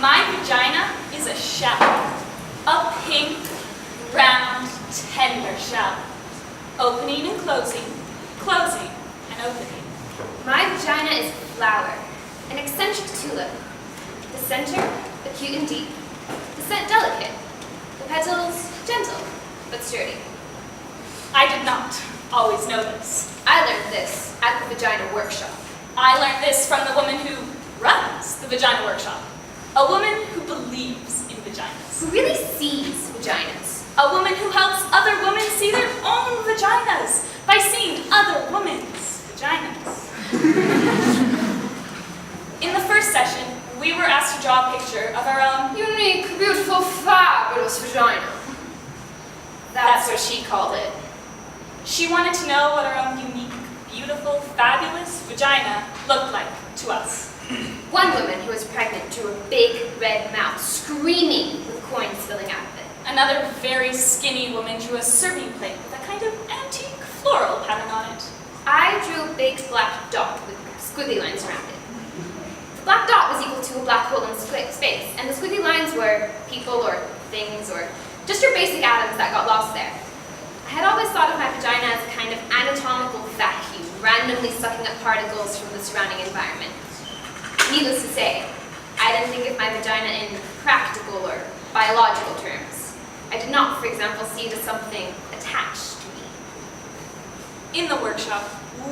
My vagina is a shell. A pink, round, tender shell. Opening and closing, closing and opening. My vagina is a flower, an eccentric tulip. The center, acute and deep. The scent delicate. The petals, gentle, but sturdy. I did not always know this. I learned this at the Vagina workshop. I learned this from the woman who runs the Vagina workshop. A woman who believes in vaginas. Who really sees vaginas. A woman who helps other women see their own vaginas by seeing other women's vaginas. In the first session, we were asked to draw a picture of our own Unique, beautiful, fabulous vagina. That's what she called it. She wanted to know what our own unique, beautiful, fabulous vagina looked like to us. One woman who was pregnant drew a big red mouth, screaming with coins spilling out of it. Another very skinny woman drew a serving plate with a kind of antique floral pattern on it. I drew a big black dot with squiggly lines around it. The black dot was equal to a black hole in space, and the squiggly lines were people or things or just your basic atoms that got lost there. I had always thought of my vagina as a kind of anatomical vacuum, randomly sucking up particles from the surrounding environment. Needless to say, I didn't think of my vagina in practical or biological terms. I did not, for example, see it as something attached to me. In the workshop,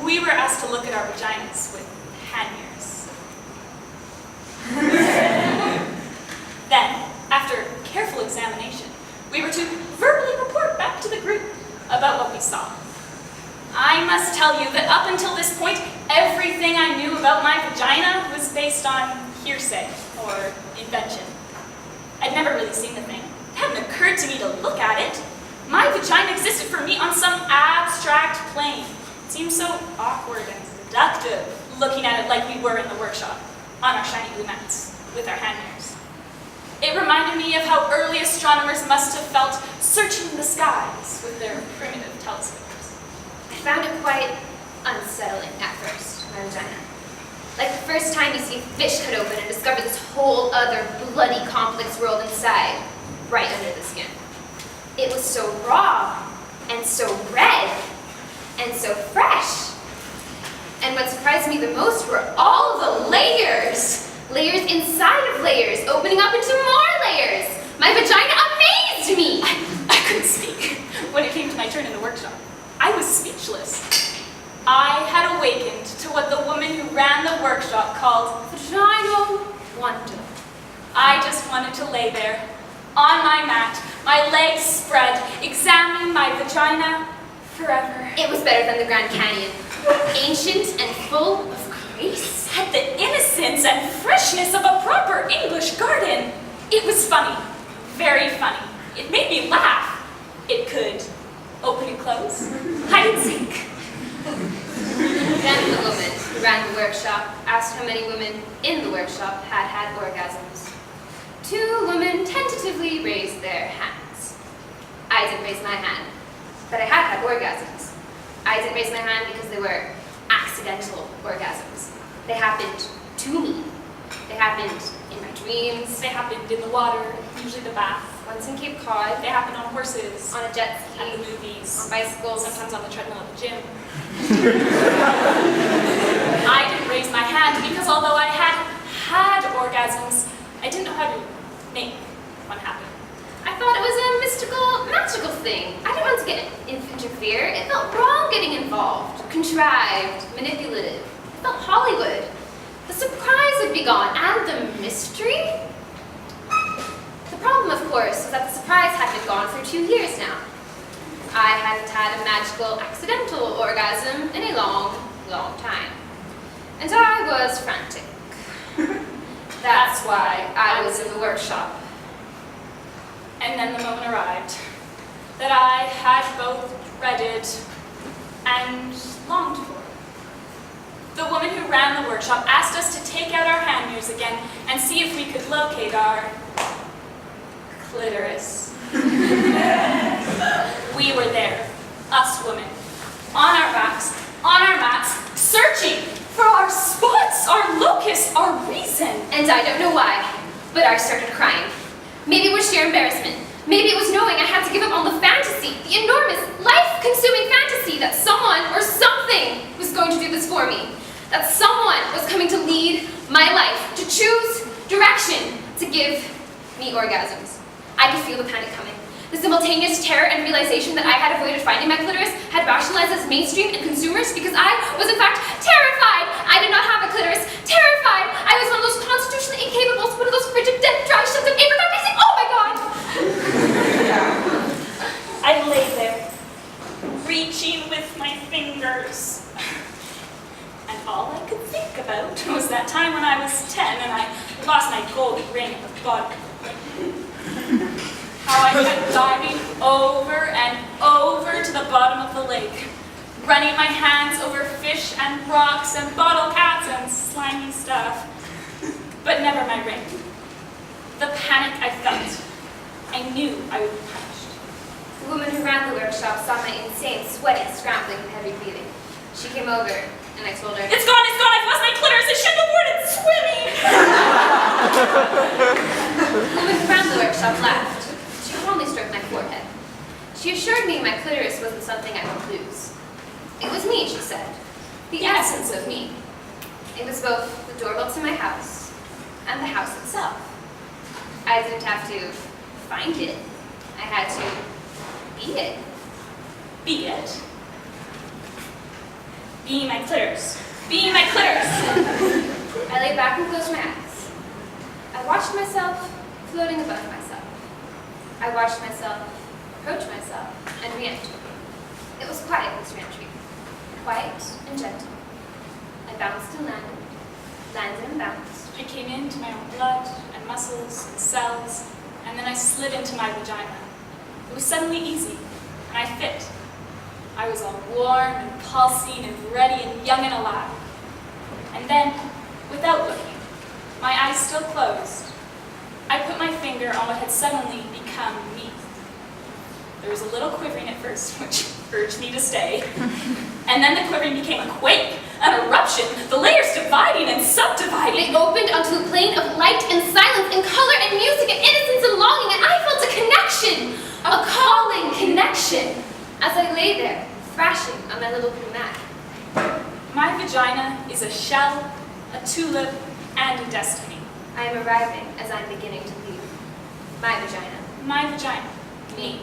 we were asked to look at our vaginas with hand mirrors. Then, after careful examination, we were to verbally report back to the group about what we saw. I must tell you that up until this point, everything I knew about my vagina was based on hearsay or invention. I'd never really seen the thing. It hadn't occurred to me to look at it. My vagina existed for me on some abstract plane. It seemed so awkward and seductive, looking at it like we were in the workshop, on our shiny blue mats, with our hand mirrors. It reminded me of how early astronomers must have felt searching the skies with their primitive telescopes. I found it quite unsettling at first, my vagina. Like the first time you see a fish cut open and discover this whole other bloody complex world inside, right under the skin. It was so raw, and so red, and so fresh. And what surprised me the most were all the layers. Layers inside of layers, opening up into more layers. My vagina amazed me. I couldn't speak when it came to my turn in the workshop. I was speechless. I had awakened to what the woman who ran the workshop called vaginal wonder. I just wanted to lay there, on my mat, my legs spread, examining my vagina forever. It was better than the Grand Canyon. Ancient and full of grace. Had the innocence and freshness of a proper English garden. It was funny, very funny. It made me laugh. It could open and close, hide and seek. Then the woman who ran the workshop asked how many women in the workshop had had orgasms. 2 women tentatively raised their hands. I didn't raise my hand, but I had had orgasms. I didn't raise my hand because they were accidental orgasms. They happened to me. They happened in my dreams. They happened in the water, usually the bath. Once in Cape Cod. They happened on horses, on a jet ski, at the movies, on bicycles, sometimes on the treadmill at the gym. I didn't raise my hand because although I had orgasms, I didn't know how to make one happen. I thought it was a mystical, magical thing. I didn't want to interfere. It felt wrong getting involved, contrived, manipulative. It felt Hollywood. The surprise would be gone, and the mystery? The problem, of course, was that the surprise had been gone for 2 years now. I hadn't had a magical, accidental orgasm in a long, long time. And I was frantic. That's why I was in the workshop. And then the moment arrived that I had both dreaded and longed for. The woman who ran the workshop asked us to take out our hand mirrors again and see if we could locate our clitoris. We were there, us women, on our backs, on our mats, searching for our spots, our locus, our reason. And I don't know why. But I started crying. Maybe it was sheer embarrassment. Maybe it was knowing I had to give up on the fantasy, the enormous, life-consuming fantasy that someone or something was going to do this for me. That someone was coming to lead my life, to choose direction, to give me orgasms. I could feel the panic coming. The simultaneous terror and realization that I had avoided finding my clitoris had rationalized as mainstream and consumers because I was in fact terrified. I did not have a clitoris. Terrified. I was one of those constitutionally incapable, one of those frigid, dead, dry, shut up, apricot basic. Oh my god! I lay there, reaching with my fingers. And all I could think about was that time when I was 10 and I lost my gold ring at the bottom. How I kept diving over and over to the bottom of the lake, running my hands over fish and rocks and bottle caps and slimy stuff, but never my ring. The panic I felt, I knew I would be punished. The woman who ran the workshop saw my insane, sweaty, scrambling, and heavy breathing. She came over, and I told her, It's gone, I've lost my clitoris, I shouldn't have avoided swimming! The woman who ran the workshop laughed. She calmly stroked my forehead. She assured me my clitoris wasn't something I would lose. It was me, she said. The essence of me. It was both the doorbell to my house and the house itself. I didn't have to find it. I had to be it. Be it. Be my clitoris. Be my clitoris. I lay back and closed my eyes. I watched myself floating above myself. I watched myself approach myself and re-enter. It was quiet, this re-entry. Quiet and gentle. I bounced and landed and bounced. I came into my own blood and muscles and cells, and then I slid into my vagina. It was suddenly easy, and I fit. I was all warm and pulsing and ready and young and alive. And then, without looking, my eyes still closed, I put my finger on what had suddenly become me. There was a little quivering at first, which urged me to stay. And then the quivering became a quake, an eruption, the layers dividing and subdividing. They opened onto a plane of light and silence and color and music and innocence and longing, and I felt a connection, a calling connection, as I lay there, thrashing on my little blue mat. My vagina is a shell, a tulip, and a destiny. I am arriving as I'm beginning to leave. My vagina. My vagina. Me.